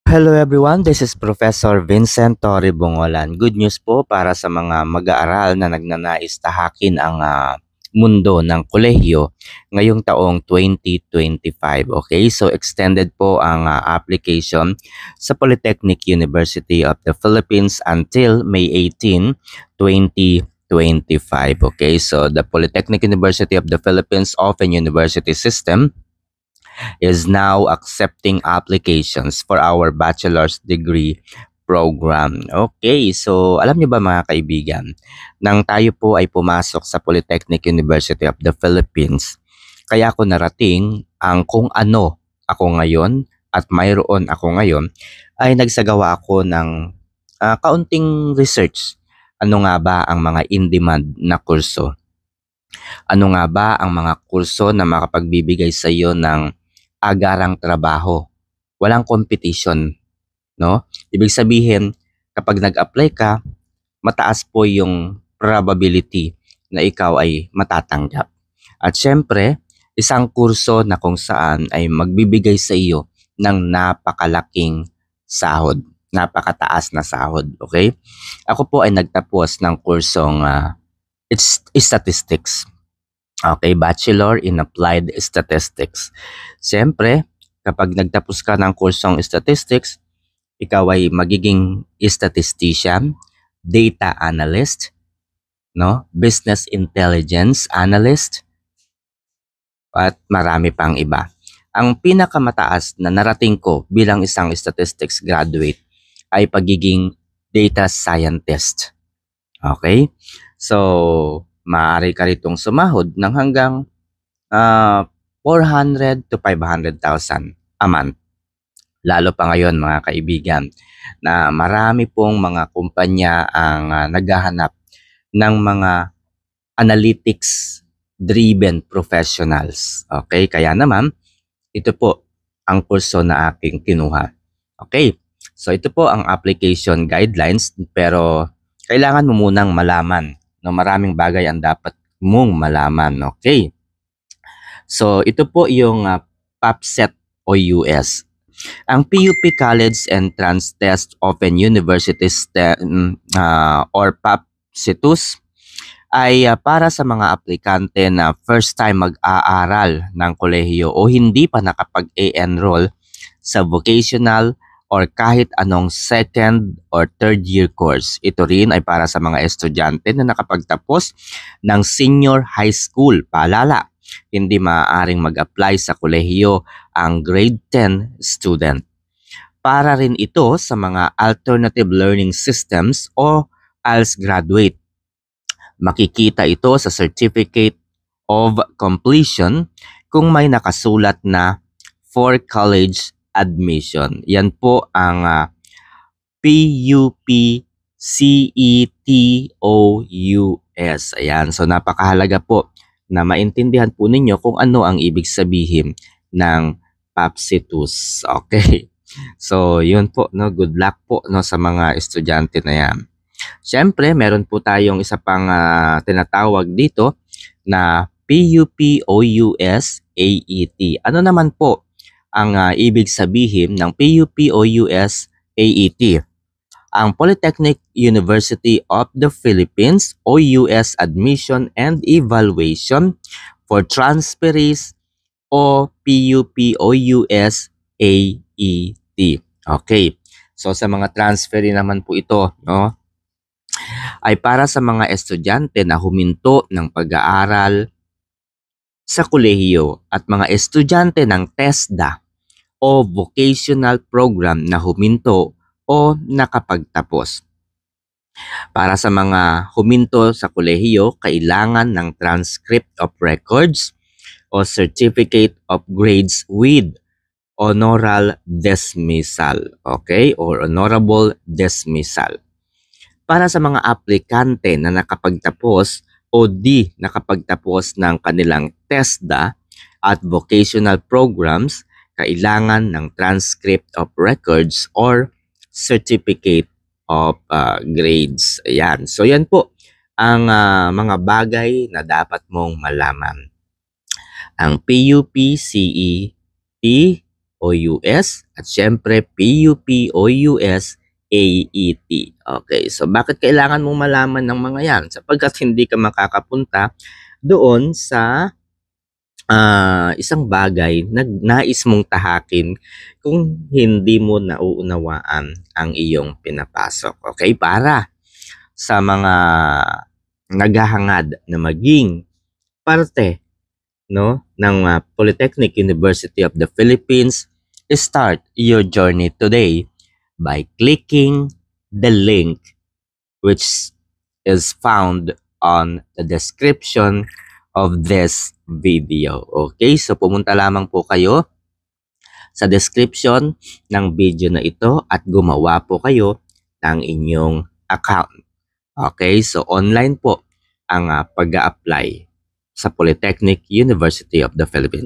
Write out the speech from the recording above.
Hello everyone, this is Professor Vincent Torre Bongolan. Good news po para sa mga mag-aaral na nagnanais tahakin ang mundo ng kolehiyo ngayong taong 2025. Okay, so extended po ang application sa Polytechnic University of the Philippines until May 18, 2025. Okay, so the Polytechnic University of the Philippines Open University System is now accepting applications for our bachelor's degree program. Okay, so alam niyo ba mga kaibigan, nang tayo po ay pumasok sa Polytechnic University of the Philippines, kaya ako narating ang kung ano ako ngayon at mayroon ako ngayon, ay nagsagawa ako ng kaunting research. Ano nga ba ang mga in-demand na kurso? Ano nga ba ang mga kurso na makapagbibigay sa iyo ng agarang trabaho? Walang competition, no? Ibig sabihin, kapag nag-apply ka, mataas po yung probability na ikaw ay matatanggap. At syempre, isang kurso na kung saan ay magbibigay sa iyo ng napakalaking sahod, napakataas na sahod, okay? Ako po ay nagtapos ng kursong it's statistics. Okay, Bachelor in Applied Statistics. Siyempre, kapag nagtapos ka ng kursong statistics, ikaw ay magiging statistician, data analyst, no? Business intelligence analyst, at marami pang iba. Ang pinakamataas na narating ko bilang isang statistics graduate ay pagiging data scientist. Okay? So, maaari ka ritong sumahod ng hanggang 400 to 500,000 a month. Lalo pa ngayon mga kaibigan na marami pong mga kumpanya ang naghahanap ng mga analytics-driven professionals. Okay, kaya naman ito po ang kurso na aking kinuha. Okay, so ito po ang application guidelines pero kailangan mo munang malaman. No, maraming bagay ang dapat mong malaman. Okay. So, ito po yung PAPSET o US. Ang PUP College Entrance Test Open University or PAPSETUS ay para sa mga aplikante na first time mag-aaral ng kolehiyo o hindi pa nakapag-enroll sa vocational or kahit anong second or third year course. Ito rin ay para sa mga estudyante na nakapagtapos ng senior high school. Paalala, hindi maaaring mag-apply sa kolehiyo ang grade 10 student. Para rin ito sa mga alternative learning systems o ALS graduate. Makikita ito sa Certificate of Completion kung may nakasulat na for college admission. Yan po ang PUPCETOUS. Ayan, so napakahalaga po na maintindihan po ninyo kung ano ang ibig sabihin ng PAPSETUS. Okay. So, yun po, no, good luck po no sa mga estudyante na yan. Siyempre, meron po tayong isa pang tinatawag dito na PUPOUS AET. Ano naman po ang ibig sabihin ng PUPOUS AET? Ang Polytechnic University of the Philippines o US Admission and Evaluation for Transferees o PUPOUS AET. Okay. So sa mga transferee naman po ito, no, ay para sa mga estudyante na huminto ng pag-aaral sa kolehiyo at mga estudyante ng TESDA o vocational program na huminto o nakapagtapos. Para sa mga huminto sa kolehiyo, kailangan ng transcript of records o certificate of grades with honorable dismissal, okay? Or honorable dismissal. Para sa mga aplikante na nakapagtapos o di nakapagtapos ng kanilang TESDA at vocational programs, kailangan ng transcript of records or certificate of grades. Ayan. So yan po ang mga bagay na dapat mong malaman. Ang PUPCET o US at syempre PUP o US AET. Okay, so bakit kailangan mong malaman ng mga yan? Sapagkat hindi ka makakapunta doon sa isang bagay na nais mong tahakin kung hindi mo nauunawaan ang iyong pinapasok. Okay, para sa mga naghahangad na maging parte, no, ng Polytechnic University of the Philippines, start your journey today by clicking the link which is found on the description of this video. Okay, so pumunta lamang po kayo sa description ng video na ito at gumawa po kayo ng inyong account. Okay, so online po ang pag-a-apply sa Polytechnic University of the Philippines.